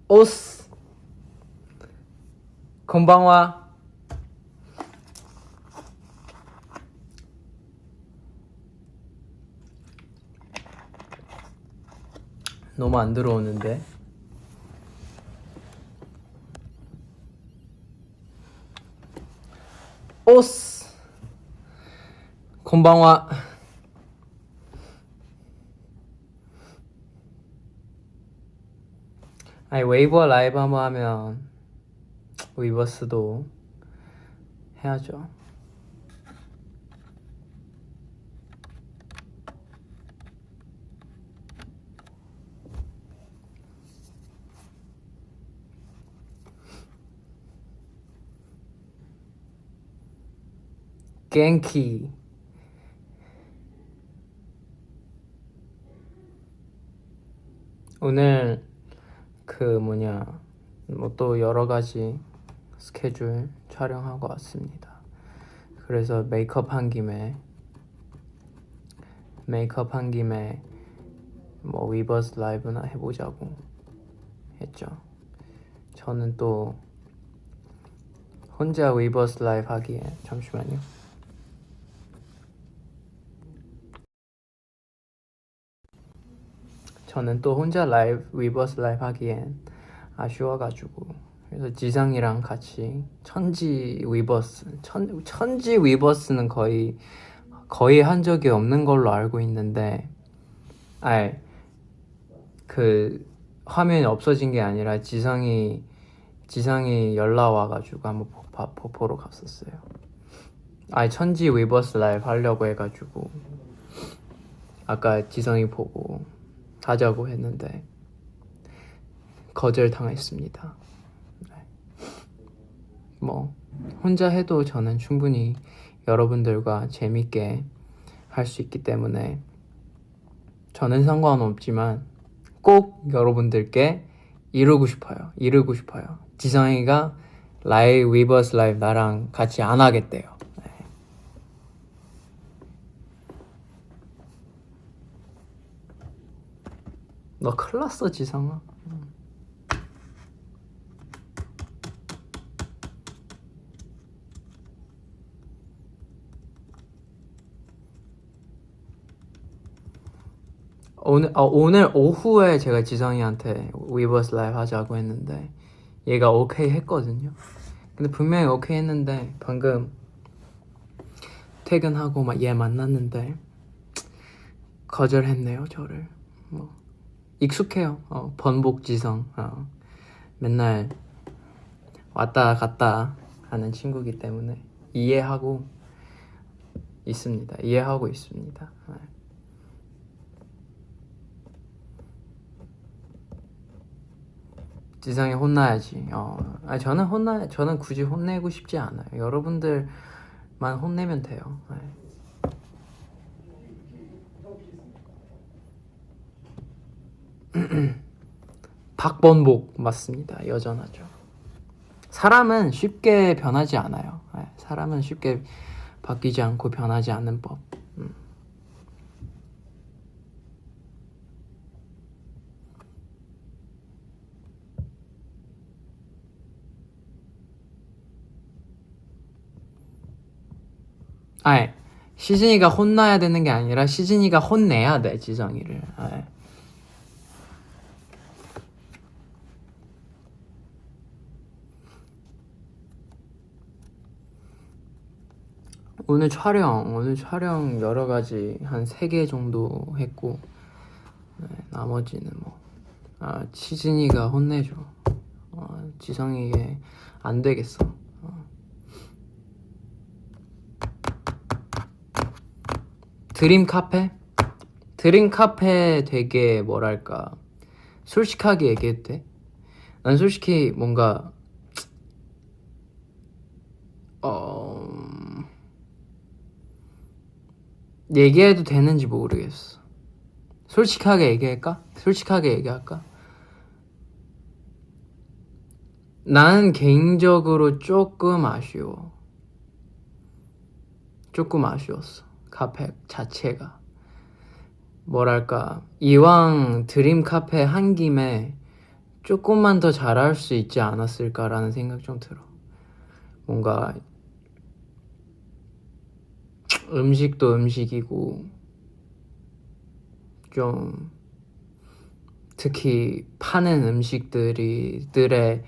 오스 건방와 너무 안 들어오는데. 오스 건방와 아니 웨이버 라이브 한번 하면 위버스도 해야죠. 갱키 오늘 뭐 또 여러 가지 스케줄 촬영하고 왔습니다. 그래서 메이크업 한 김에 뭐 위버스 라이브나 해보자고 했죠. 저는 또 혼자 위버스 라이브 하기에 잠시만요. 저는 또 혼자 위버스 라이브 하기엔 아쉬워가지고 그래서 지상이랑 같이 천지 위버스는 거의 한 적이 없는 걸로 알고 있는데 그 화면이 없어진 게 아니라 지상이 연락 와가지고 한번 보러 갔었어요. 천지 위버스 라이브 하려고 해가지고 아까 지성이 보고 하자고 했는데 거절당했습니다. 뭐 혼자 해도 저는 충분히 여러분들과 재밌게 할 수 있기 때문에 저는 상관없지만 꼭 여러분들께 이루고 싶어요. 지성이가 위버스 라이브 나랑 같이 안 하겠대요. 너 큰일 났어 지성아. 오늘 오후에 제가 지성이한테 위버스 라이브 하자고 했는데 얘가 오케이 했거든요. 근데 분명히 오케이 했는데 방금 퇴근하고 막 얘 만났는데 거절했네요. 저를. 뭐 익숙해요. 번복 지성. 맨날 왔다 갔다 하는 친구기 때문에 이해하고 있습니다. 지성이 혼나야지. 저는 굳이 혼내고 싶지 않아요. 여러분들만 혼내면 돼요. 박번복 맞습니다. 여전하죠. 사람은 쉽게 변하지 않아요. 사람은 쉽게 바뀌지 않고 변하지 않는 법. 시즌이가 혼나야 되는 게 아니라 시즌이가 혼내야 돼 지성이를. 오늘 촬영 여러 가지 한 3개 정도 했고 나머지는 시즌이가 혼내줘. 지성이 안 되겠어. 드림 카페 되게 뭐랄까 솔직하게 얘기해도 돼? 난 솔직히 뭔가 얘기해도 되는지 모르겠어. 솔직하게 얘기할까? 나는 개인적으로 조금 아쉬웠어. 카페 자체가 뭐랄까 이왕 드림 카페 한 김에 조금만 더 잘할 수 있지 않았을까라는 생각 좀 들어. 뭔가 음식도 음식이고 좀 특히 파는 음식들의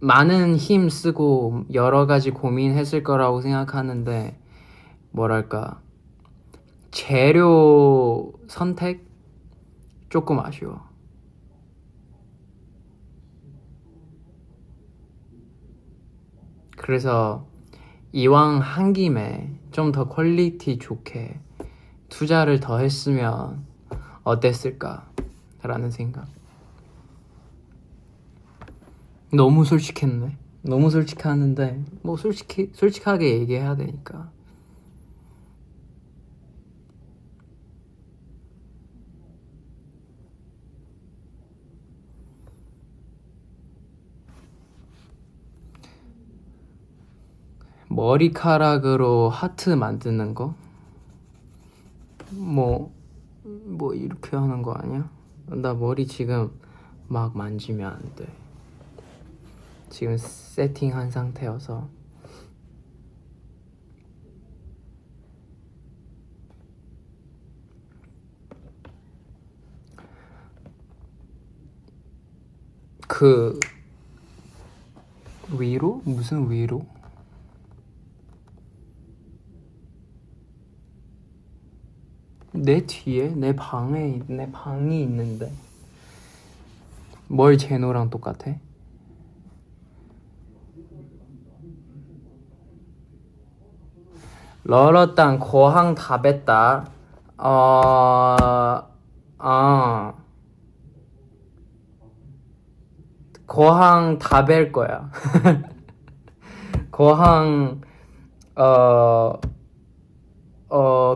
많은 힘 쓰고 여러 가지 고민했을 거라고 생각하는데 뭐랄까 재료 선택 조금 아쉬워. 그래서 이왕 한 김에 좀 더 퀄리티 좋게 투자를 더 했으면 어땠을까 라는 생각. 너무 솔직했네. 너무 솔직하는데 뭐 솔직하게 얘기해야 되니까. 머리카락으로 하트 만드는 거? 뭐 이렇게 하는 거 아니야? 나 머리 지금 막 만지면 안 돼. 지금 세팅한 상태여서. 그 위로? 무슨 위로? 내 뒤에? 내 방이 있는데 뭘 제노랑 똑같아? 러러땅 고항 다 뺐다. 고항 다 뺄 거야. 고항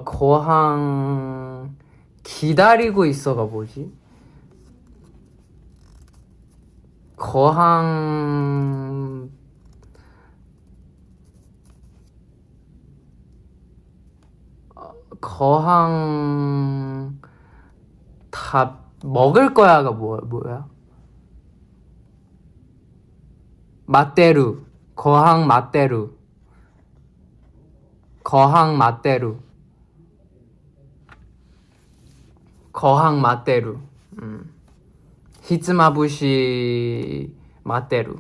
고항 기다리고 있어가 뭐지? 거항 다 먹을 거야가 뭐야? 맛대루. 거항 맛대루. 거항 맛대루. 거항 맛대루. 히츠마부시 맛대루.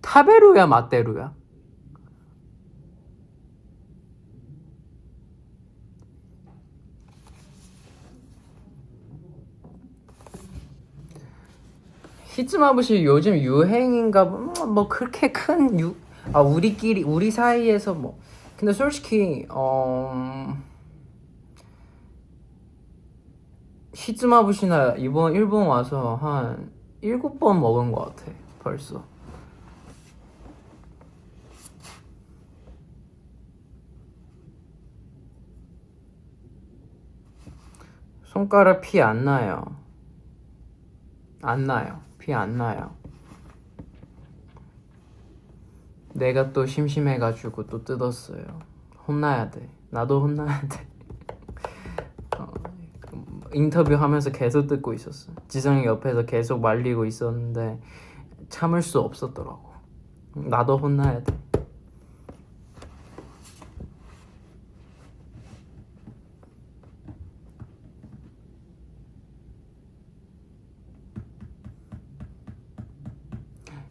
타베루야 맛대루야? 히츠마부시 요즘 유행인가 뭐 그렇게 우리 사이에서 뭐 근데 솔직히 히츠마부시나 이번 일본 와서 한 7번 먹은 것 같아 벌써. 손가락 피 안 나요. 피 안 나요. 내가 또 심심해가지고 또 뜯었어요. 혼나야 돼. 나도 혼나야 돼. 인터뷰 하면서 계속 뜯고 있었어. 지성이 옆에서 계속 말리고 있었는데 참을 수 없었더라고. 나도 혼나야 돼.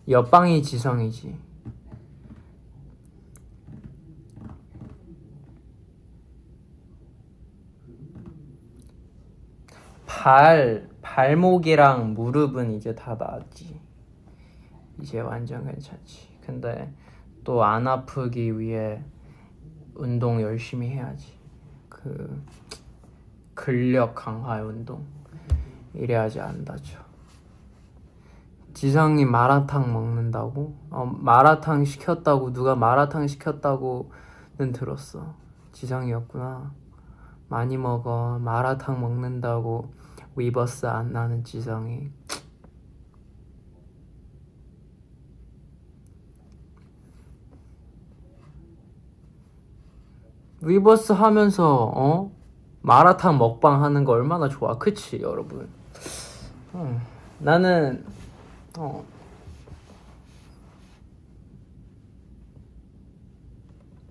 옆방이 지성이지. 발목이랑 무릎은 이제 다 나았지. 이제 완전 괜찮지. 근데 또 안 아프기 위해 운동 열심히 해야지. 그 근력 강화 운동. 이래야지 안 다쳐. 지성이 마라탕 먹는다고? 마라탕 시켰다고 누가 마라탕 시켰다고는 들었어. 지성이었구나. 많이 먹어. 마라탕 먹는다고 위버스 안 나는 지성이. 위버스 하면서 마라탕 먹방 하는 거 얼마나 좋아. 그치 여러분. 나는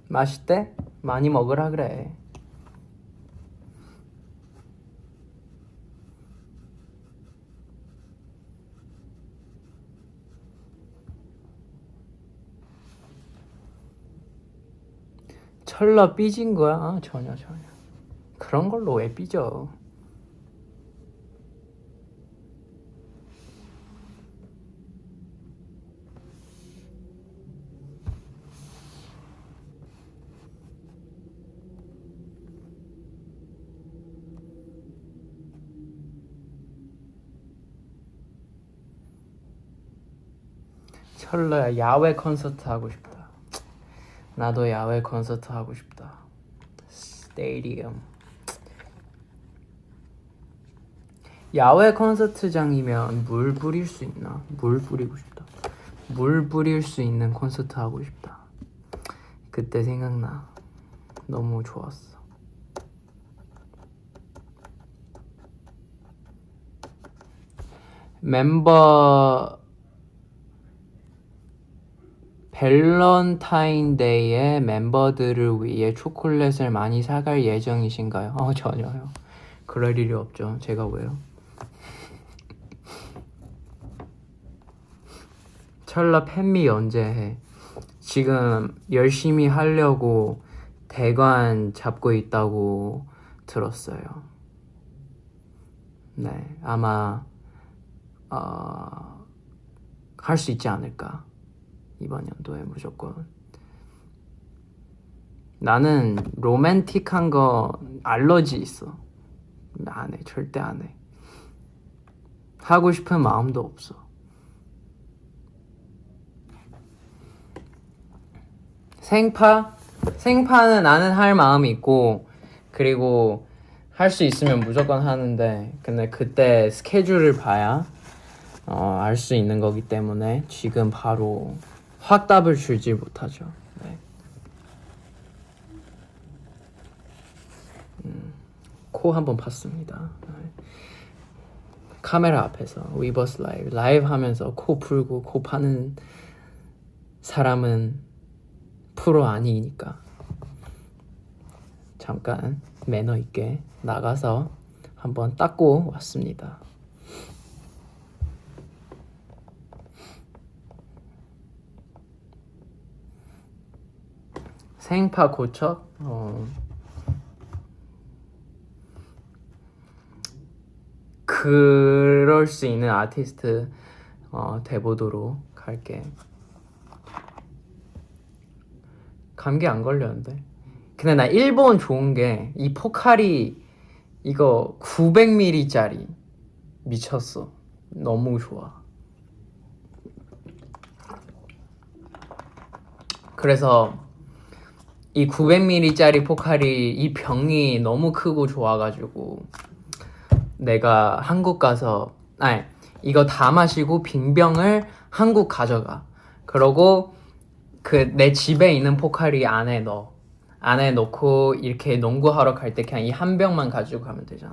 맛있대? 많이 먹으라 그래. 철러 삐진 거야? 아, 전혀. 그런 걸로 왜 삐져? 철러야, 야외 콘서트 하고 싶다. 나도 야외 콘서트 하고 싶다. 스테디움. 야외 콘서트장이면 물 뿌릴 수 있나? 물 뿌리고 싶다. 물 뿌릴 수 있는 콘서트 하고 싶다. 그때 생각나. 너무 좋았어. 멤버 밸런타인데이에 멤버들을 위해 초콜릿을 많이 사갈 예정이신가요? 전혀요. 그럴 일이 없죠. 제가 왜요? 철러 팬미 언제 해? 지금 열심히 하려고 대관 잡고 있다고 들었어요. 네, 아마 할 수 있지 않을까. 이번 연도에 무조건. 나는 로맨틱한 거 알러지 있어. 안 해. 절대 안 해. 하고 싶은 마음도 없어. 생파는 나는 할 마음이 있고, 그리고 할 수 있으면 무조건 하는데, 근데 그때 스케줄을 봐야 알 수 있는 거기 때문에 지금 바로 확답을 주지 못하죠. 네. 코 한번 봤습니다. 네. 카메라 앞에서 위버스 라이브 하면서 코 풀고 코 파는 사람은 프로 아니니까 잠깐 매너 있게 나가서 한번 닦고 왔습니다. 생파 고쳐? 그럴 수 있는 아티스트 돼보도록 할게. 감기 안 걸렸는데. 근데 나 일본 좋은 게 이 포카리 이거 900ml짜리 미쳤어. 너무 좋아. 그래서 이 900ml짜리 포카리 이 병이 너무 크고 좋아가지고 내가 한국 가서 이거 다 마시고 빈병을 한국 가져가. 그러고 그 내 집에 있는 포카리 안에 넣고 이렇게 농구하러 갈 때 그냥 이 한 병만 가지고 가면 되잖아.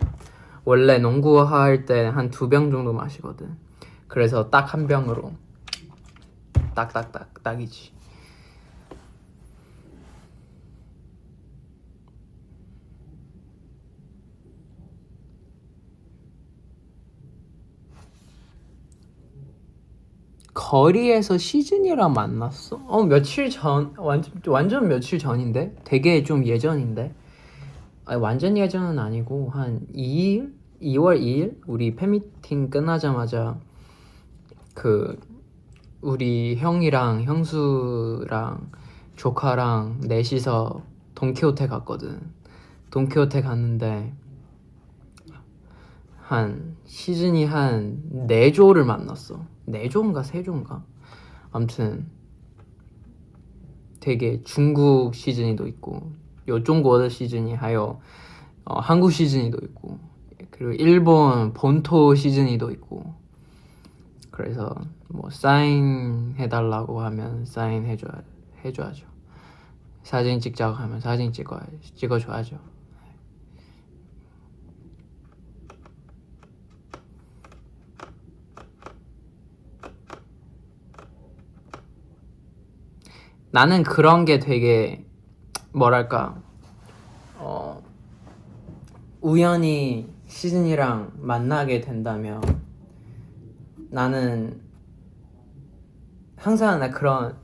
원래 농구할 때 한 2병 정도 마시거든. 그래서 딱 한 병으로 딱이지. 거리에서 시즌이랑 만났어? 며칠 전 완전 며칠 전인데? 되게 좀 예전인데? 완전 예전은 아니고 한 2일? 2월 2일? 우리 팬미팅 끝나자마자 그 우리 형이랑 형수랑 조카랑 넷이서 돈키호테 갔거든. 돈키호테 갔는데 한 시즌이 한 4조를 만났어. 4조인가 3조인가? 아무튼 되게 중국 시즌이도 있고 요중국어 시즌이 하여 한국 시즌이도 있고 그리고 일본 본토 시즌이도 있고 그래서 뭐 사인 해달라고 하면 사인 해줘야죠. 사진 찍자고 하면 사진 찍어줘야죠. 나는 그런 게 되게 뭐랄까 우연히 시즌이랑 만나게 된다면 나는 항상 나 그런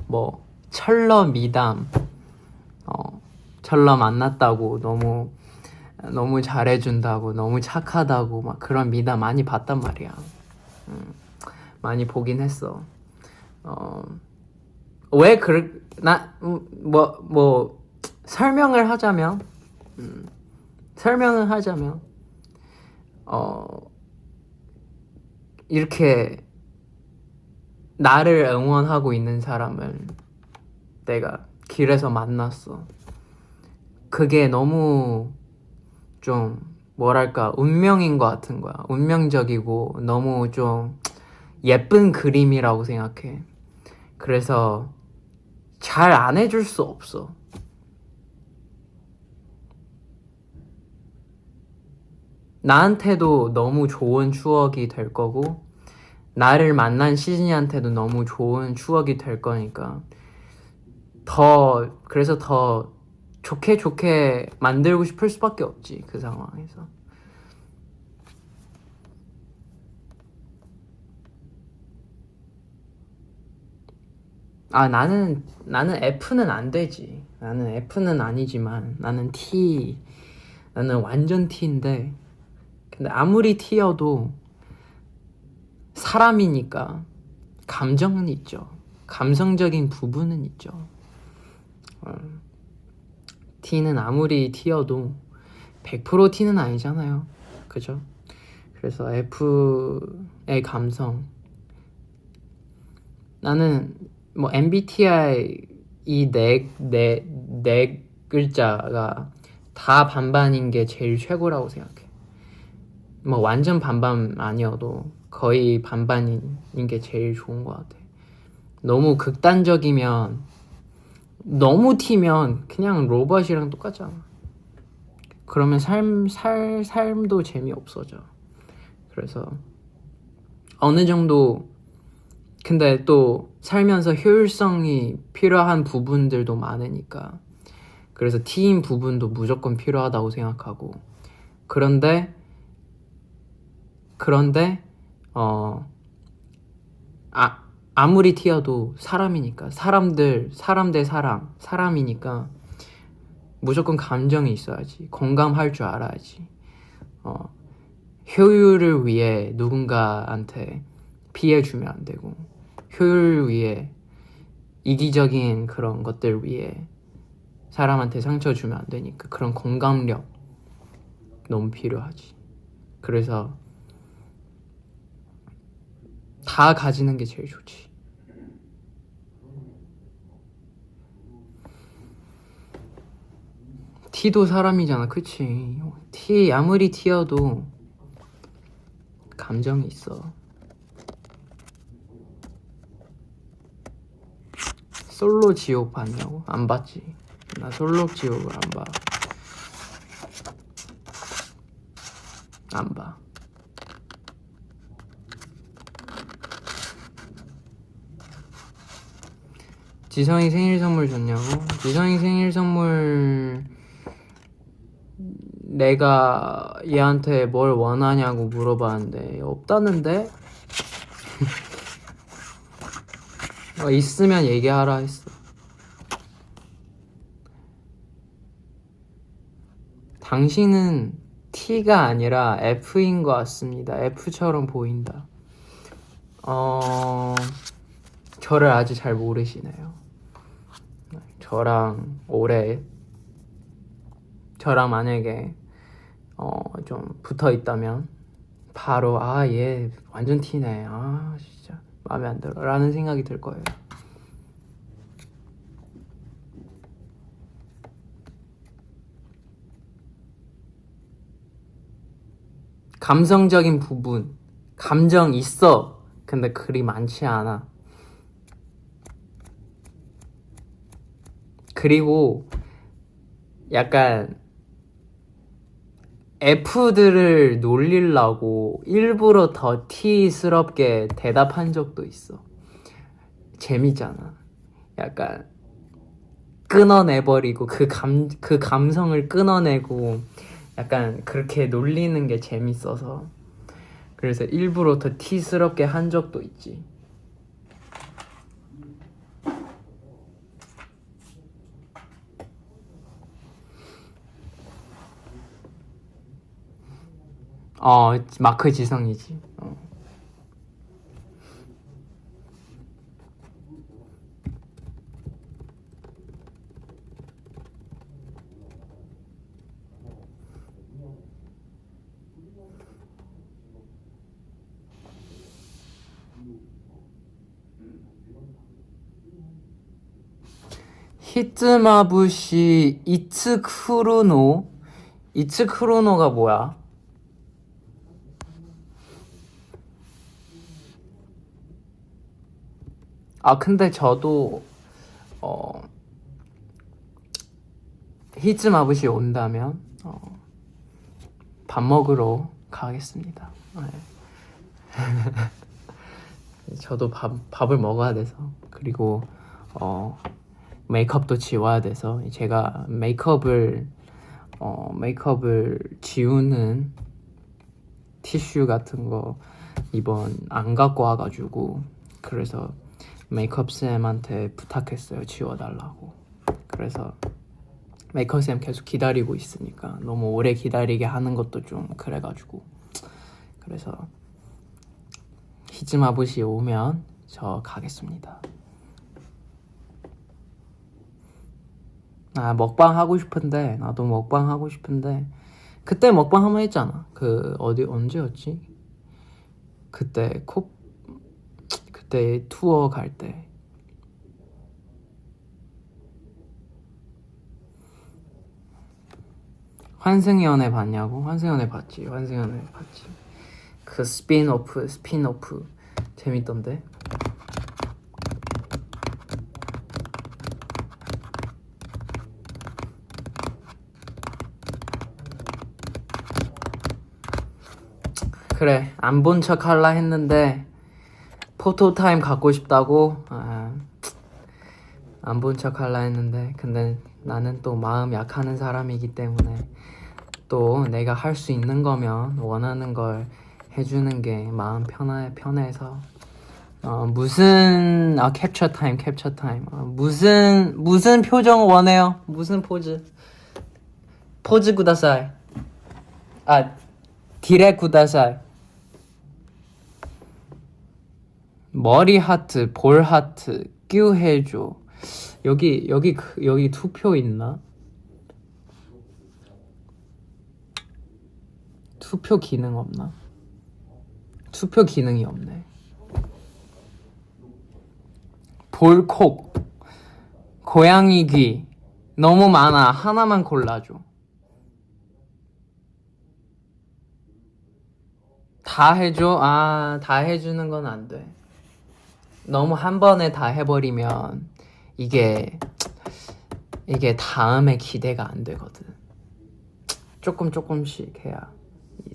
뭐 철러 미담 철러 만났다고 너무 잘해준다고 너무 착하다고 막 그런 미담 많이 봤단 말이야. 많이 보긴 했어. 왜 설명을 하자면 이렇게 나를 응원하고 있는 사람을 내가 길에서 만났어. 그게 너무 좀 뭐랄까 운명인 것 같은 거야. 운명적이고 너무 좀 예쁜 그림이라고 생각해. 그래서 잘 안 해줄 수 없어. 나한테도 너무 좋은 추억이 될 거고 나를 만난 시즌이한테도 너무 좋은 추억이 될 거니까 그래서 더 좋게 만들고 싶을 수밖에 없지, 그 상황에서. 나는 F는 안 되지. 나는 F는 아니지만 나는 완전 T인데, 근데 아무리 T여도 사람이니까 감정은 있죠. 감성적인 부분은 있죠. T는 아무리 T여도 100% T는 아니잖아요. 그죠? 그래서 F의 감성, 나는 뭐 MBTI 이 네 글자가 다 반반인 게 제일 최고라고 생각해. 뭐 완전 반반 아니어도 거의 반반인 게 제일 좋은 것 같아. 너무 극단적이면, 너무 T면 그냥 로봇이랑 똑같잖아. 그러면 삶도 재미없어져. 그래서 어느 정도, 근데 또 살면서 효율성이 필요한 부분들도 많으니까, 그래서 T인 부분도 무조건 필요하다고 생각하고, 그런데 아무리 T여도 사람이니까, 사람 대 사람이니까 무조건 감정이 있어야지. 공감할 줄 알아야지. 효율을 위해 누군가한테 피해 주면 안 되고, 효율을 위해 이기적인 그런 것들 위해 사람한테 상처 주면 안 되니까 그런 공감력 너무 필요하지. 그래서 다 가지는 게 제일 좋지. T도 사람이잖아, 그치? 아무리 T여도 감정이 있어. 솔로 지옥 봤냐고? 안 봤지. 나 솔로 지옥을 안 봐. 안 봐. 지성이 생일 선물 줬냐고? 지성이 생일 선물 내가 얘한테 뭘 원하냐고 물어봤는데 없다는데? 있으면 얘기하라 했어. 당신은 T가 아니라 F인 것 같습니다. F처럼 보인다. 저를 아직 잘 모르시네요. 저랑 만약에 좀 붙어 있다면 바로 얘 완전 T네. 진짜 마음에 안 들어 라는 생각이 들 거예요. 감성적인 부분, 감정 있어. 근데 그리 많지 않아. 그리고 약간 F들을 놀리려고 일부러 더 T스럽게 대답한 적도 있어. 재밌잖아. 약간 끊어내버리고 그 감성을 끊어내고 약간 그렇게 놀리는 게 재밌어서 그래서 일부러 더 T스럽게 한 적도 있지. 마크 지성이지. 히츠마부시 이츠크루노가 뭐야? 근데 저도 히츠마부시 온다면 밥 먹으러 가겠습니다. 네. 저도 밥을 먹어야 돼서 그리고 메이크업도 지워야 돼서 제가 메이크업을 지우는 티슈 같은 거 이번 안 갖고 와가지고 그래서 메이크업 쌤한테 부탁했어요. 지워달라고. 그래서 메이크업 쌤 계속 기다리고 있으니까 너무 오래 기다리게 하는 것도 좀 그래가지고 그래서 히즈마부시 오면 저 가겠습니다. 먹방 하고 싶은데 나도 먹방 하고 싶은데 그때 먹방 한번 했잖아. 언제였지? 그때 투어 갈 때. 환승연애 봤냐고? 환승연애 봤지. 그 스핀오프 재밌던데. 그래, 안 본 척 할라 했는데 포토타임 갖고 싶다고? 안 본 척 할라 했는데 근데 나는 또 마음 약하는 사람이기 때문에 또 내가 할 수 있는 거면 원하는 걸 해주는 게 마음 편해서 캡처 타임 무슨 표정 원해요? 무슨 포즈 구다사이 디렉 구다사이 머리 하트 볼 하트 뀨 해줘. 여기 투표 있나? 투표 기능 없나? 투표 기능이 없네. 볼콕 고양이 귀 너무 많아. 하나만 골라줘. 다 해줘? 다 해주는 건 안 돼. 너무 한 번에 다 해버리면 이게 다음에 기대가 안 되거든. 조금씩 해야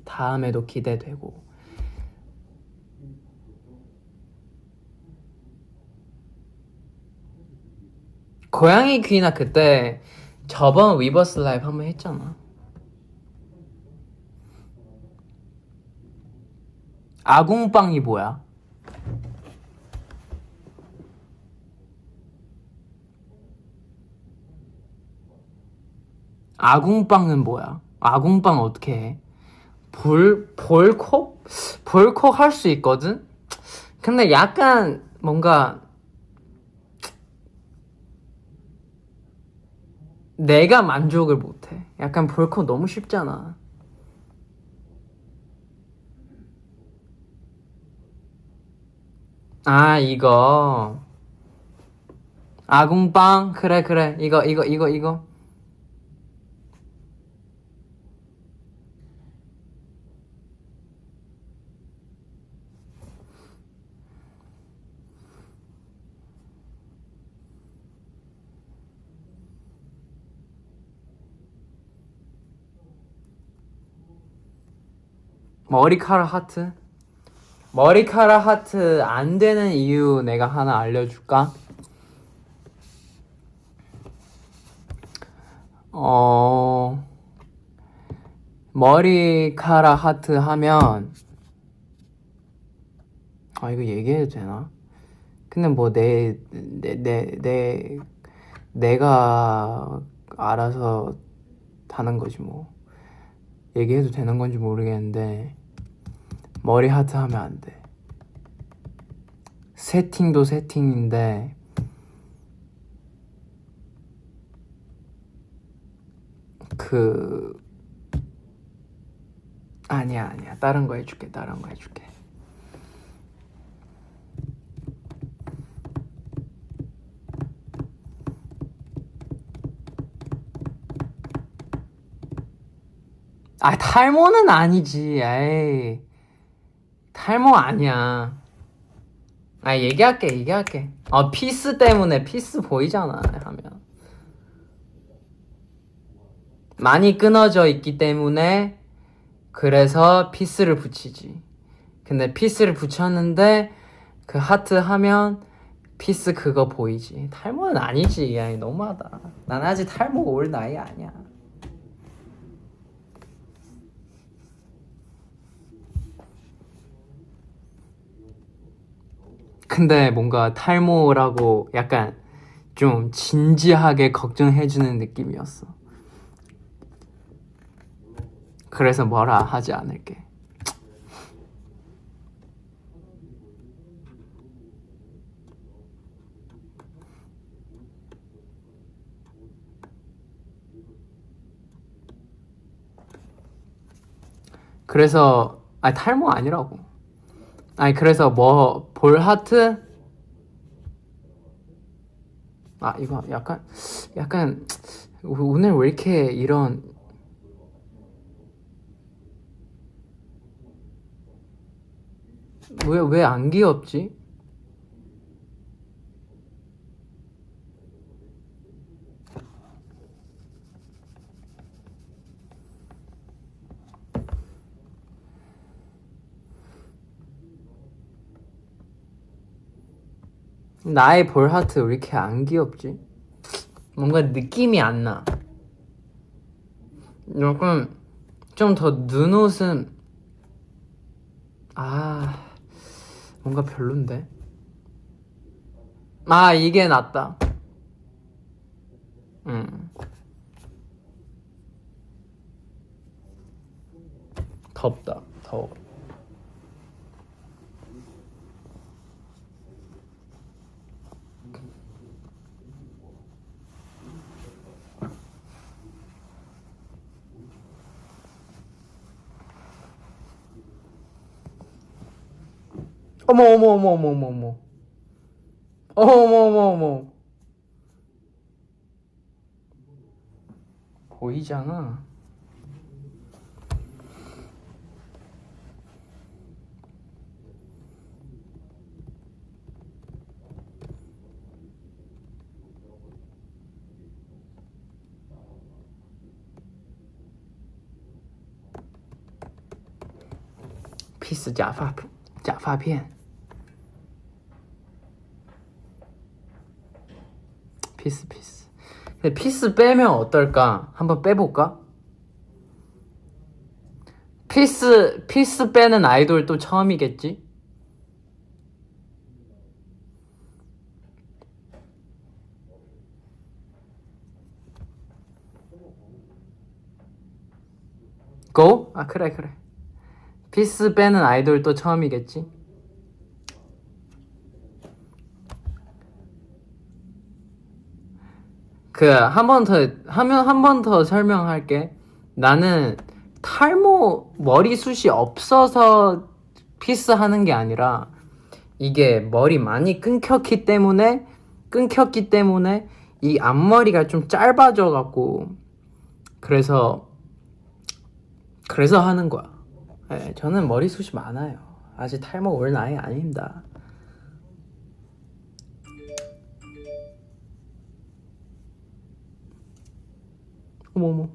다음에도 기대되고. 고양이 귀나 그때 저번 위버스 라이브 한번 했잖아. 아궁빵이 뭐야? 아궁빵은 뭐야? 아궁빵 어떻게 해? 볼콕 할 수 있거든? 근데 약간 뭔가 내가 만족을 못해. 약간 볼콕 너무 쉽잖아. 이거 아궁빵 그래 이거 머리카락 하트? 머리카락 하트 안 되는 이유 내가 하나 알려줄까? 머리카락 하트 하면 이거 얘기해도 되나? 근데 뭐 내가 알아서 하는 거지 뭐. 얘기해도 되는 건지 모르겠는데 머리 하트 하면 안 돼. 세팅도 세팅인데 아니야 다른 거 해줄게. 탈모는 아니지. 에이, 탈모 아니야. 얘기할게. 피스 때문에. 피스 보이잖아 하면 많이 끊어져 있기 때문에 그래서 피스를 붙이지. 근데 피스를 붙였는데 그 하트 하면 피스 그거 보이지. 탈모는 아니지. 야, 너무하다. 난 아직 탈모 올 나이 아니야. 근데 뭔가 탈모라고 약간 좀 진지하게 걱정해주는 느낌이었어. 그래서 뭐라 하지 않을게. 그래서 탈모 아니라고. 그래서 뭐 볼 하트? 이거 약간 오늘 왜 이렇게 이런 왜 안 귀엽지? 나의 볼 하트 왜 이렇게 안 귀엽지? 뭔가 느낌이 안 나. 조금 좀 더 눈웃음. 뭔가 별론데. 이게 낫다. 덥다. 더워. 어머. 보이잖아. 피스 假发片. 피스. 근데 피스 빼면 어떨까? 한번 빼볼까? 피스 빼는 아이돌 또 처음이겠지? 고? 그래. 피스 빼는 아이돌 또 처음이겠지? 한 번 더 설명할게. 나는 탈모 머리숱이 없어서 피스하는 게 아니라 이게 머리 많이 끊겼기 때문에 이 앞머리가 좀 짧아져 갖고 그래서 하는 거야. 네, 저는 머리숱이 많아요. 아직 탈모 올 나이 아닙니다. 어머.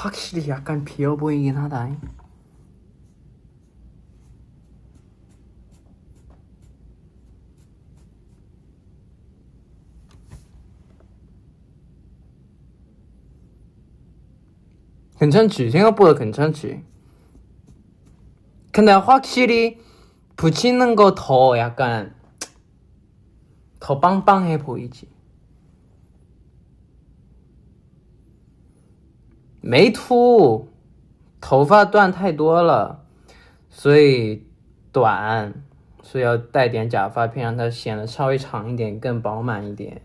확실히 약간 비어 보이긴 하다. 괜찮지? 생각보다 괜찮지? 근데 확실히 붙이는 거 더 약간 더 빵빵해 보이지. 没秃，头发断太多了，所以短，所以要带点假发片，让它显得稍微长一点，更饱满一点。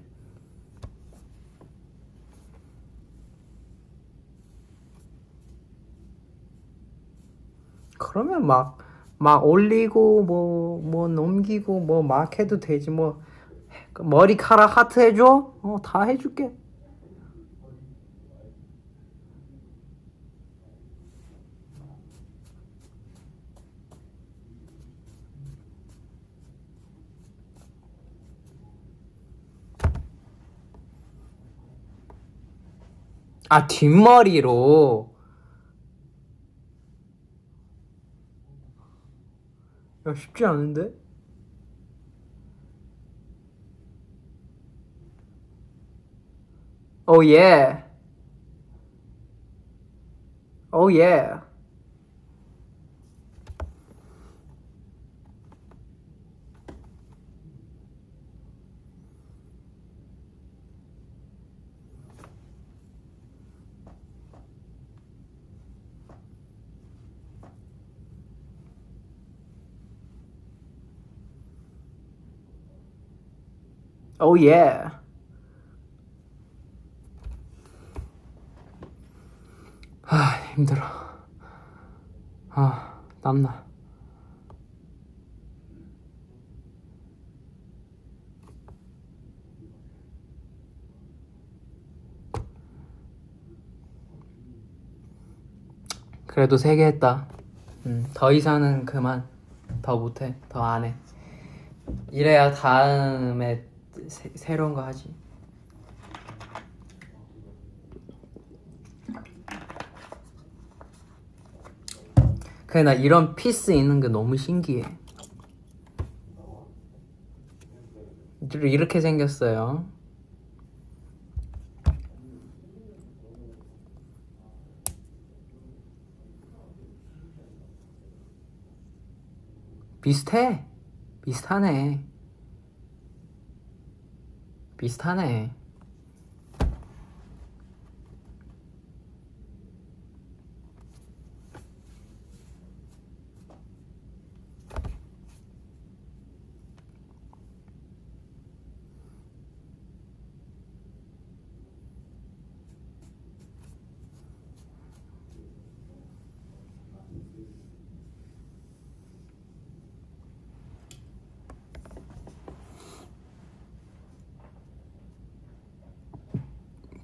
그러면 막 올리고 뭐 넘기고 뭐 막 해도 되지. 뭐 머리카락 하트 해줘? 다 해줄게. 아, 뒷머리로. 야, 쉽지 않은데? Oh yeah. Oh yeah. Oh yeah. 아, 힘들어. 아, 땀나. 그래도 3개 했다. 더 이상은 그만. 더 못해. 더 안 해. 이래야 다음에 새로운 거 하지. 그래, 나 이런 피스 있는 게 너무 신기해. 이렇게 생겼어요. 비슷해. 비슷하네. 비슷하네.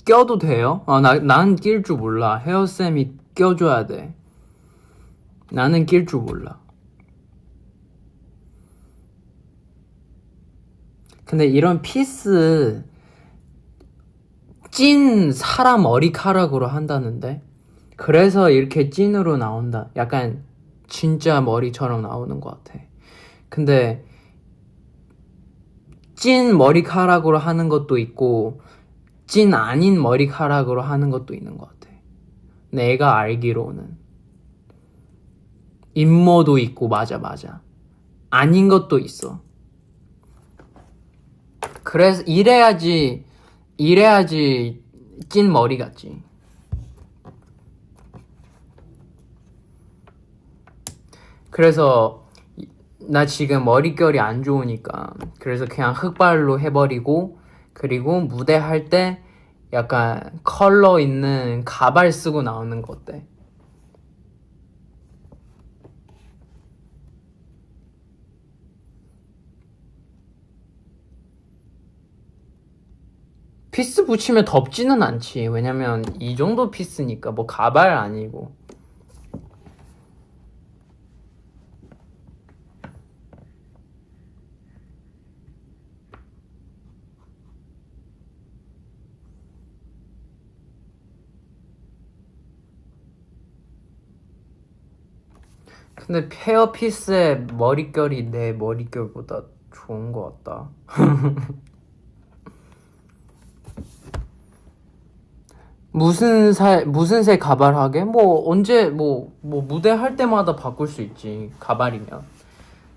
껴도 돼요? 나는 낄 줄 몰라. 헤어쌤이 껴줘야 돼. 나는 낄 줄 몰라. 근데 이런 피스 찐 사람 머리카락으로 한다는데? 그래서 이렇게 찐으로 나온다. 약간 진짜 머리처럼 나오는 것 같아. 근데 찐 머리카락으로 하는 것도 있고 찐 아닌 머리카락으로 하는 것도 있는 것 같아. 내가 알기로는 인모도 있고. 맞아. 아닌 것도 있어. 그래서 이래야지 찐 머리 같지. 그래서 나 지금 머릿결이 안 좋으니까 그래서 그냥 흑발로 해버리고, 그리고 무대 할 때 약간 컬러 있는 가발 쓰고 나오는 거 어때? 피스 붙이면 덥지는 않지. 왜냐면 이 정도 피스니까. 뭐 가발 아니고. 근데 헤어피스의 머릿결이 내 머릿결보다 좋은 것 같다. 무슨 색 가발 하게? 뭐 언제 뭐 무대 할 때마다 바꿀 수 있지, 가발이면.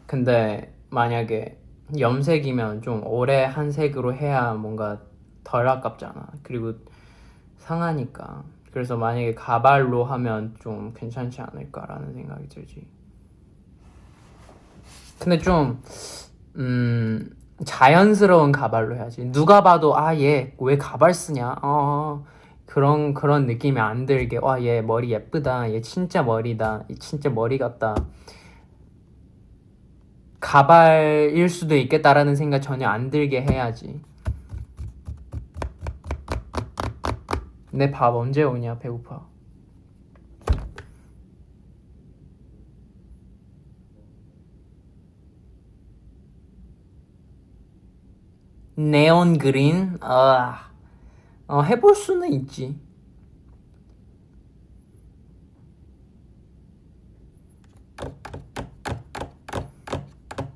근데 만약에 염색이면 좀 오래 한 색으로 해야 뭔가 덜 아깝잖아. 그리고 상하니까. 그래서 만약에 가발로 하면 좀 괜찮지 않을까라는 생각이 들지. 근데 좀 자연스러운 가발로 해야지. 누가 봐도 얘 왜 가발 쓰냐? 그런 느낌이 안 들게. 얘 머리 예쁘다. 얘 진짜 머리다. 얘 진짜 머리 같다. 가발일 수도 있겠다라는 생각 전혀 안 들게 해야지. 내 밥 언제 오냐? 배고파. 네온 그린? 해볼 수는 있지.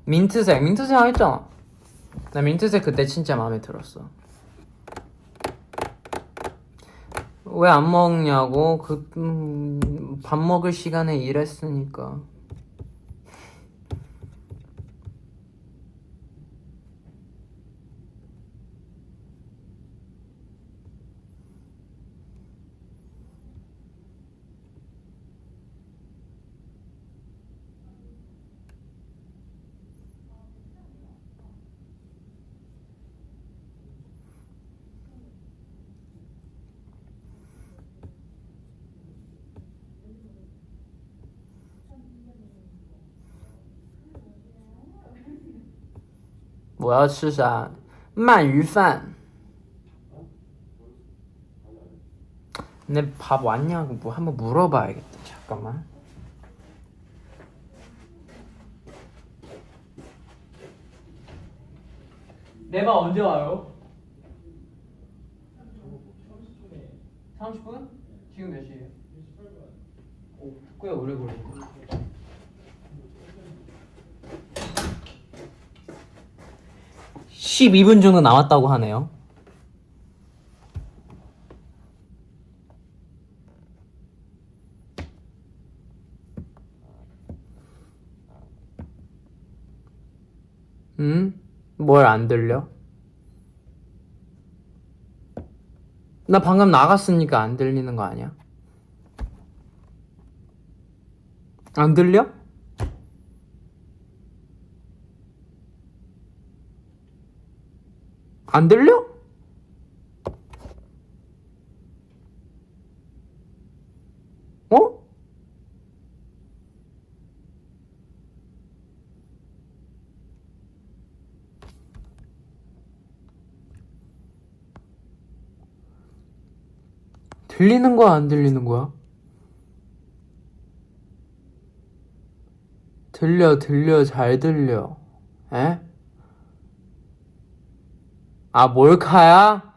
민트색 했잖아. 나 민트색 그때 진짜 마음에 들었어. 왜 안 먹냐고? 밥 먹을 시간에 일했으니까.我要吃啥？鳗鱼饭。 내 밥 왔냐고 뭐 한번 물어봐야겠다. 잠깐만. 내 밥 언제 와요? 30분? 지금 몇 시에요? 꽤 오래 걸리네. 12분 정도 남았다고 하네요. 뭘 안 들려? 나 방금 나갔으니까 안 들리는 거 아니야? 안 들려? 안 들려? 어? 들리는 거야, 안 들리는 거야? 들려, 잘 들려. 에? 몰카야?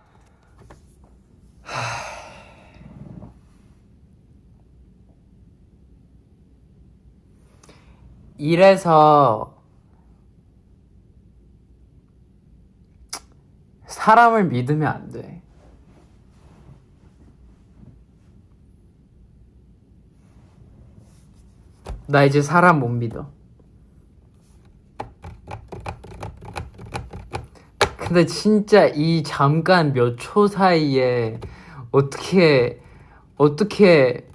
이래서 사람을 믿으면 안 돼. 나 이제 사람 못 믿어. 근데 진짜 이 잠깐 몇 초 사이에 어떻게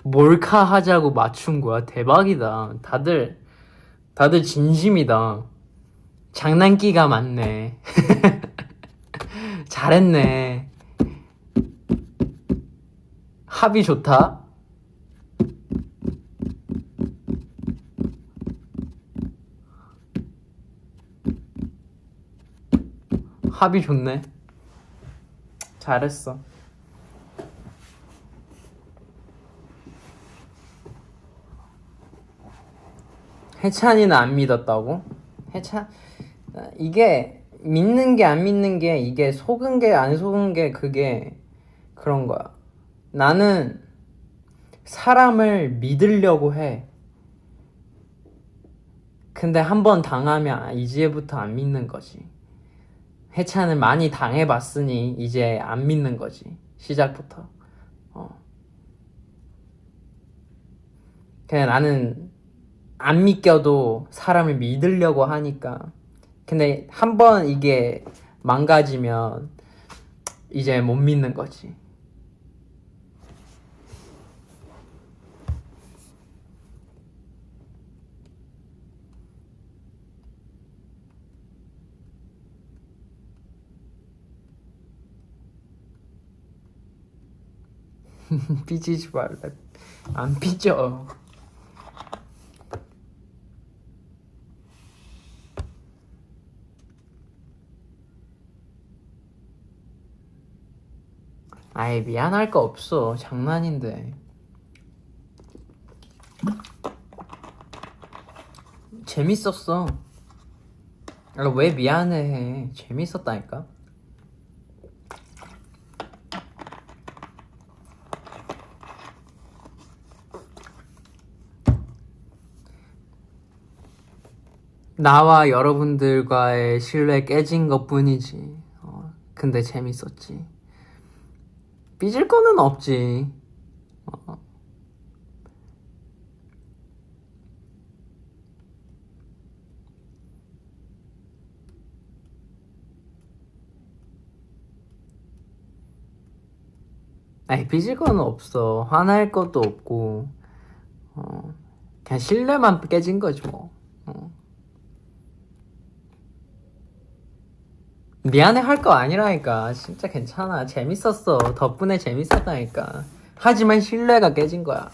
몰카 하자고 맞춘 거야? 대박이다. 다들 진심이다. 장난기가 많네. 잘했네. 합이 좋다. 합이 좋네. 잘했어. 해찬이는 안 믿었다고? 해찬 이게 믿는 게 안 믿는 게 이게 속은 게 안 속은 게 그게 그런 거야. 나는 사람을 믿으려고 해. 근데 한 번 당하면 이제부터 안 믿는 거지. 해찬을 많이 당해봤으니 이제 안 믿는 거지. 시작부터. 그냥 나는 안 믿겨도 사람을 믿으려고 하니까. 근데 한 번 이게 망가지면 이제 못 믿는 거지. 삐지지 말라. 안 삐져. 아이, 미안할 거 없어. 장난인데. 재밌었어. 왜 미안해. 재밌었다니까. 나와 여러분들과의 신뢰 깨진 것 뿐이지. 근데 재밌었지. 삐질 거는 없지. 아니, 삐질 거는 없어. 화날 것도 없고. 그냥 신뢰만 깨진 거지 뭐. 미안해 할 거 아니라니까. 진짜 괜찮아. 재밌었어. 덕분에 재밌었다니까. 하지만 신뢰가 깨진 거야.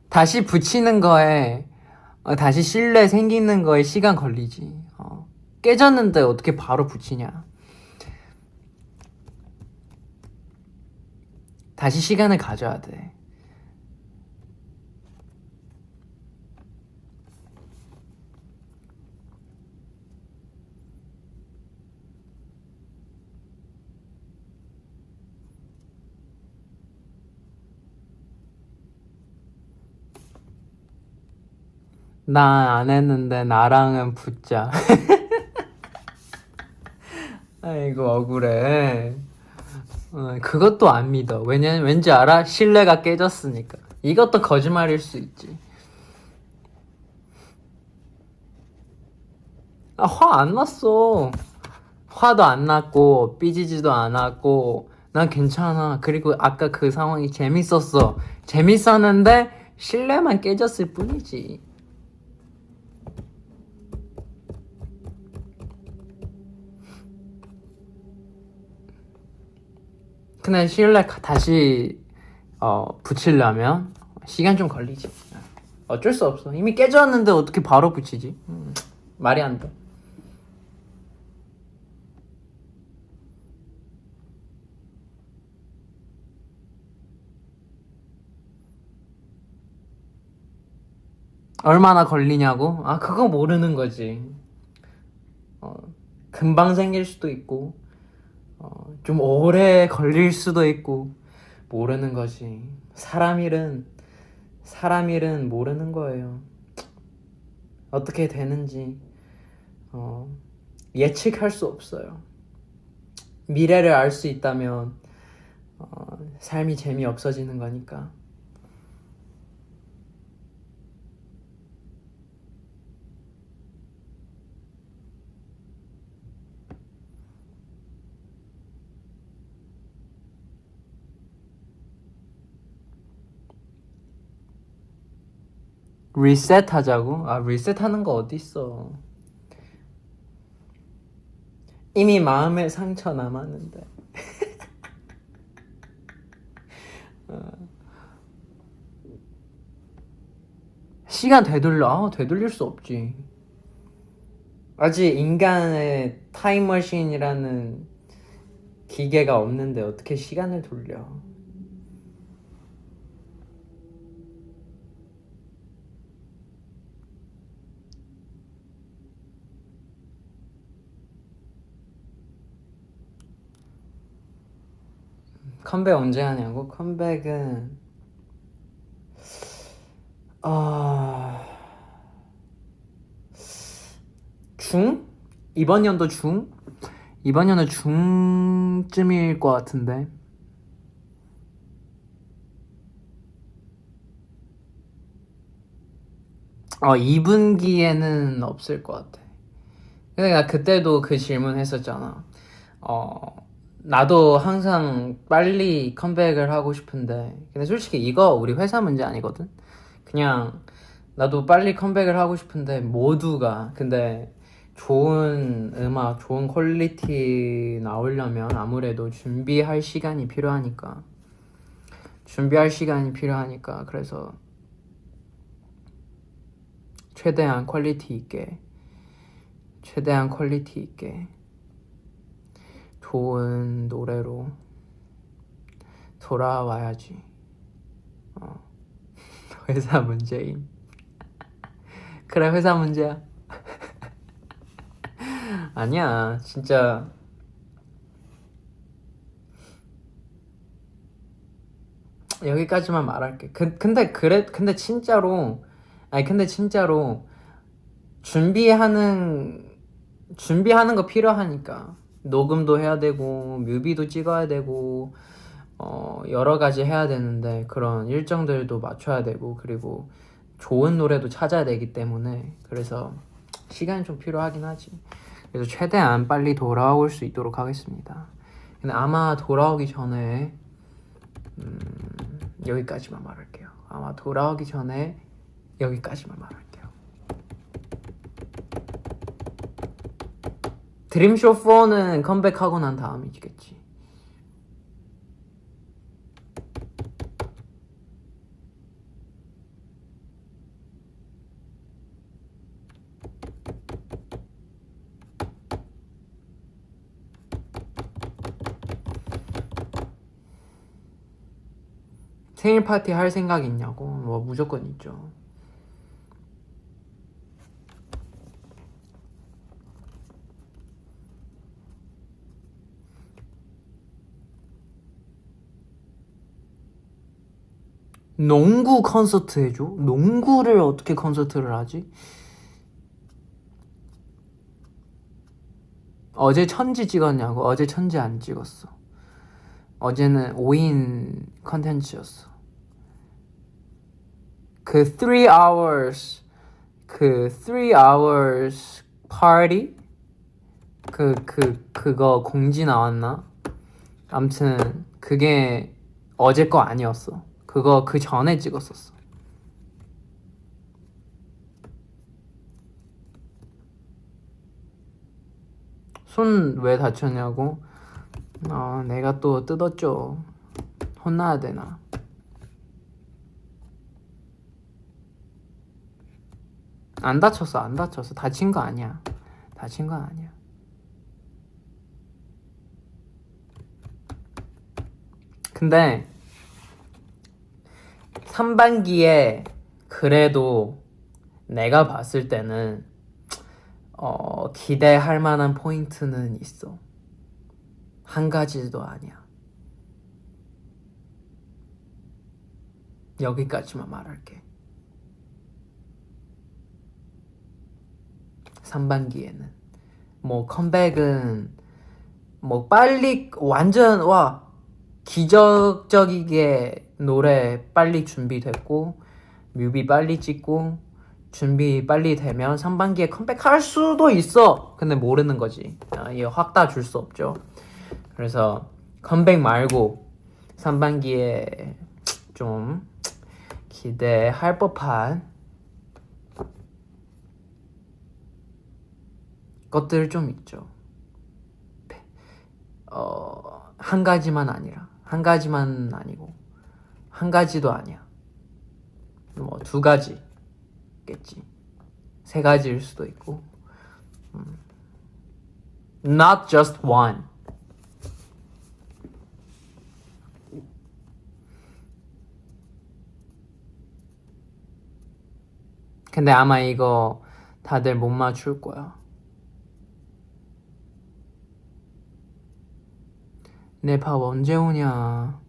다시 붙이는 거에 다시 신뢰 생기는 거에 시간 걸리지. 깨졌는데 어떻게 바로 붙이냐. 다시 시간을 가져야 돼. 나 안 했는데 나랑은 붙자. 아이고 억울해. 그것도 안 믿어. 왜냐면 왠지 알아? 신뢰가 깨졌으니까. 이것도 거짓말일 수 있지. 화 안 났어. 화도 안 났고 삐지지도 않았고 난 괜찮아. 그리고 아까 그 상황이 재밌었어. 재밌었는데 신뢰만 깨졌을 뿐이지. 근데 신뢰 다시 붙이려면 시간 좀 걸리지. 어쩔 수 없어. 이미 깨졌는데 어떻게 바로 붙이지? 말이 안 돼. 얼마나 걸리냐고? 그거 모르는 거지. 금방 생길 수도 있고 좀 오래 걸릴 수도 있고 모르는 거지. 사람 일은 모르는 거예요. 어떻게 되는지 예측할 수 없어요. 미래를 알 수 있다면 삶이 재미없어지는 거니까. 리셋 하자고? 리셋 하는 거 어딨어. 이미 마음에 상처 남았는데. 시간 되돌릴 수 없지. 아직 인간의 타임머신이라는 기계가 없는데 어떻게 시간을 돌려. 컴백 언제 하냐고? 컴백은 중? 이번 연도 중? 이번 연도 중쯤일 것 같은데. 어, 2분기에는 없을 것 같아. 근데 나 그때도 그 질문 했었잖아. 나도 항상 빨리 컴백을 하고 싶은데, 근데 솔직히 이거 우리 회사 문제 아니거든? 그냥 나도 빨리 컴백을 하고 싶은데 모두가, 근데 좋은 음악, 좋은 퀄리티 나오려면 아무래도 준비할 시간이 필요하니까. 그래서 최대한 퀄리티 있게 좋은 노래로 돌아와야지. 회사 문제임. 그래, 회사 문제야. 아니야, 진짜. 여기까지만 말할게. 근데 진짜로, 준비하는 거 필요하니까. 녹음도 해야 되고, 뮤비도 찍어야 되고, 여러 가지 해야 되는데, 그런 일정들도 맞춰야 되고, 그리고 좋은 노래도 찾아야 되기 때문에, 그래서 시간이 좀 필요하긴 하지. 그래서 최대한 빨리 돌아올 수 있도록 하겠습니다. 근데 아마 돌아오기 전에, 여기까지만 말할게요. 아마 돌아오기 전에 여기까지만 말할게요. 드림쇼 4는 컴백하고 난 다음이겠지. 생일 파티 할 생각 있냐고? 뭐 무조건 있죠. 농구 콘서트 해줘? 농구를 어떻게 콘서트를 하지? 어제 천지 찍었냐고? 어제 천지 안 찍었어. 어제는 5인 컨텐츠였어. 그 3 hours party? 그거 공지 나왔나? 암튼 그게 어제 거 아니었어. 그거 그 전에 찍었었어. 손 왜 다쳤냐고? 내가 또 뜯었죠. 혼나야 되나? 안 다쳤어. 다친 거 아니야. 근데 3반기에 그래도 내가 봤을 때는 기대할 만한 포인트는 있어. 한 가지도 아니야. 여기까지만 말할게. 3반기에는 뭐 컴백은 뭐 빨리 완전 기적적이게 노래 빨리 준비됐고 뮤비 빨리 찍고 준비 빨리 되면 3반기에 컴백할 수도 있어. 근데 모르는 거지. 이게 확 다 줄 수 없죠. 그래서 컴백 말고 3반기에 좀 기대할 법한 것들 좀 있죠. 한 가지만 아니고 한 가지도 아니야. 뭐 2가지겠지. 3가지일 수도 있고. Not just one. 근데 아마 이거 다들 못 맞출 거야. 내 밥 언제 오냐.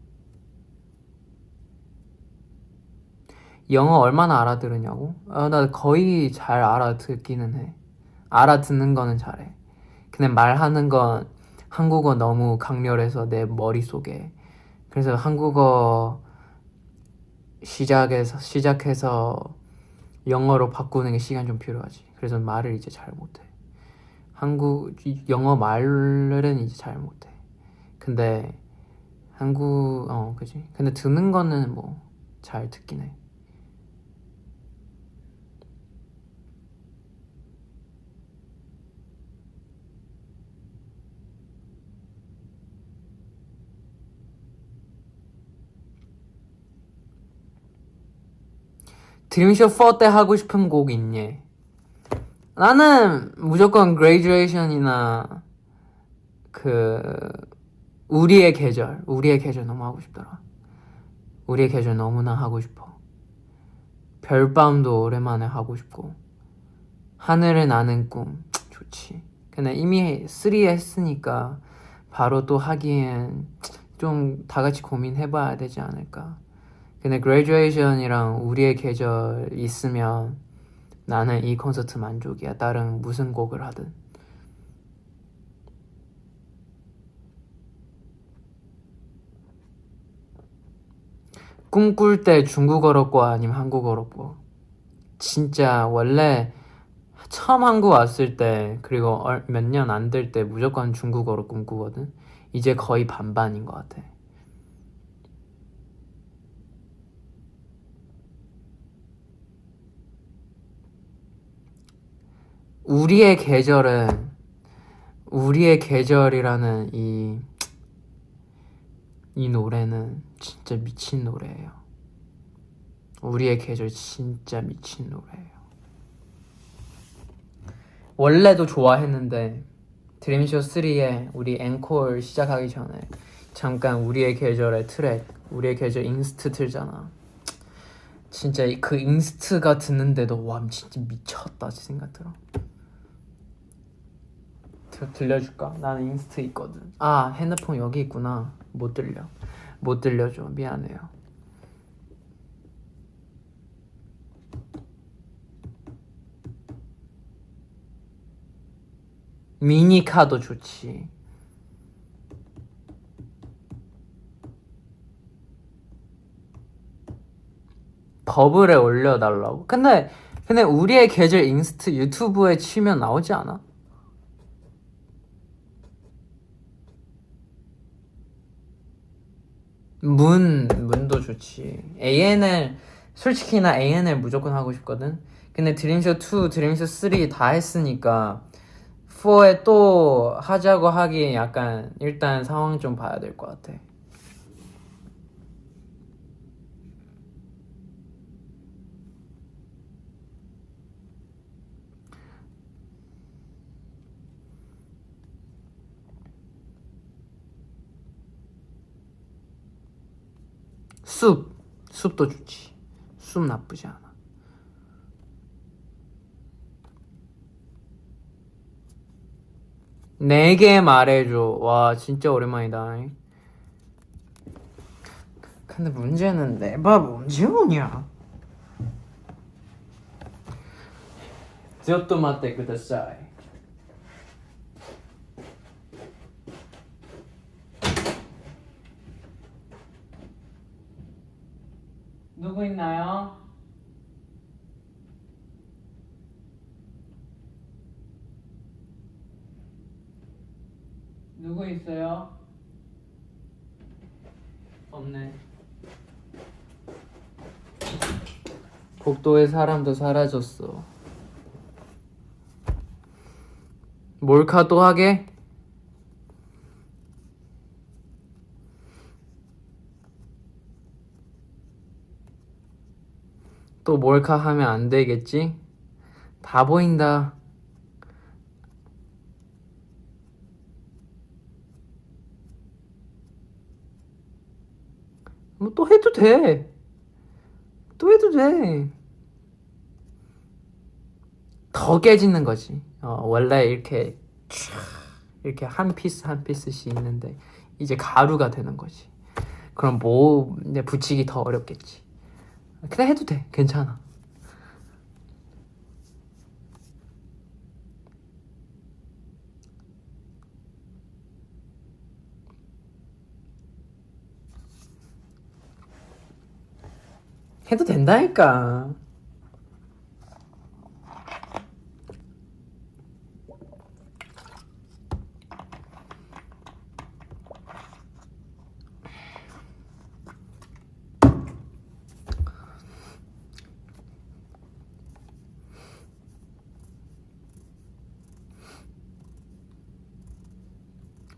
영어 얼마나 알아들으냐고? 나 거의 잘 알아듣기는 해. 알아듣는 거는 잘해. 근데 말하는 건 한국어 너무 강렬해서 내 머릿속에. 그래서 한국어 시작해서 영어로 바꾸는 게 시간 좀 필요하지. 그래서 말을 이제 잘 못해. 영어 말은 이제 잘 못해. 근데 그지? 근데 듣는 거는 뭐 잘 듣긴 해. 드림쇼 4 때 하고 싶은 곡 있니? 나는 무조건 Graduation이나 우리의 계절 너무 하고 싶더라. 우리의 계절 너무나 하고 싶어. 별밤도 오랜만에 하고 싶고. 하늘을 나는 꿈 좋지. 근데 이미 3 했으니까 바로 또 하기엔 좀 다 같이 고민해봐야 되지 않을까. 근데 Graduation이랑 우리의 계절 있으면 나는 이 콘서트 만족이야. 다른 무슨 곡을 하든. 꿈꿀 때 중국어로 꿔 아니면 한국어로 꿔? 진짜 원래 처음 한국 왔을 때 그리고 몇 년 안 될 때 무조건 중국어로 꿈꾸거든. 이제 거의 반반인 것 같아. 우리의 계절이라는 이 노래는 진짜 미친 노래예요. 우리의 계절 진짜 미친 노래예요. 원래도 좋아했는데 드림쇼 3에 우리 앵콜 시작하기 전에 잠깐 우리의 계절의 트랙, 우리의 계절 인스트 틀잖아. 진짜 그 인스트가 듣는데도 와 진짜 미쳤다 생각 들어. 들려줄까? 나는 인스트 있거든. 아 핸드폰 여기 있구나. 못 들려줘. 미안해요. 미니카도 좋지. 버블에 올려달라고? 근데 우리의 계절 인스트 유튜브에 치면 나오지 않아? 문도 좋지. 솔직히 나 ANL 무조건 하고 싶거든. 근데 드림쇼 2, 드림쇼 3 다 했으니까 4에 또 하자고 하기 약간 일단 상황 좀 봐야 될 것 같아. 숲도 좋지. 숲 나쁘지 않아. 내게 말해줘. 와 진짜 오랜만이다. 근데 문제는 내 밥 언제 오냐? 지otto matte kudasai. 누구 있나요? 누구 있어요? 없네. 복도의 사람도 사라졌어. 몰카 또 하게? 또 몰카 하면 안 되겠지? 다 보인다. 뭐 또 해도 돼. 또 해도 돼. 더 깨지는 거지. 원래 이렇게 한 피스 한 피스씩 있는데 이제 가루가 되는 거지. 그럼 뭐 이제 붙이기 더 어렵겠지. 그냥 해도 돼. 괜찮아. 해도 된다니까.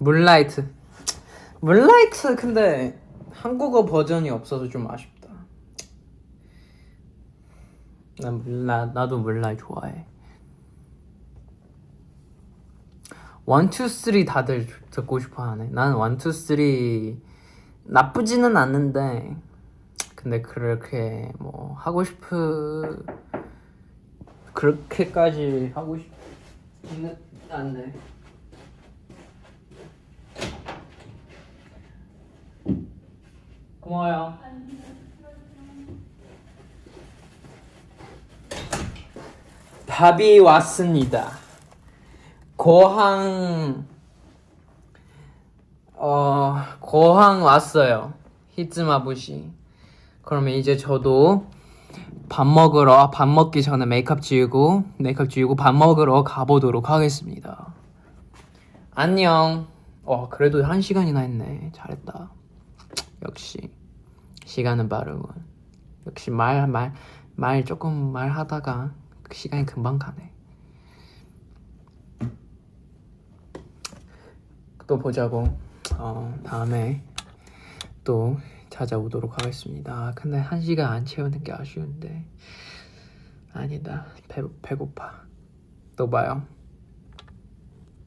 물라이트 근데 한국어 버전이 없어서 좀 아쉽다. 나도 물라이 좋아해. 1, 2, 3 다들 듣고 싶어 하네. 나는 1, 2, 3 나쁘지는 않는데 근데 그렇게 뭐 하고 싶은 그렇게까지 하고 싶지는 않네. 고마워요. 답이 왔습니다. 고항 왔어요. 히츠마부시. 그러면 이제 저도 밥 먹기 전에 메이크업 지우고 밥 먹으러 가보도록 하겠습니다. 안녕. 그래도 1시간이나 했네. 잘했다. 역시 시간은 빠르군. 역시 조금 말하다가 시간이 금방 가네. 또 보자고. 다음에 또 찾아오도록 하겠습니다. 근데 1시간 안 채우는 게 아쉬운데. 아니다. 배고파. 또 봐요.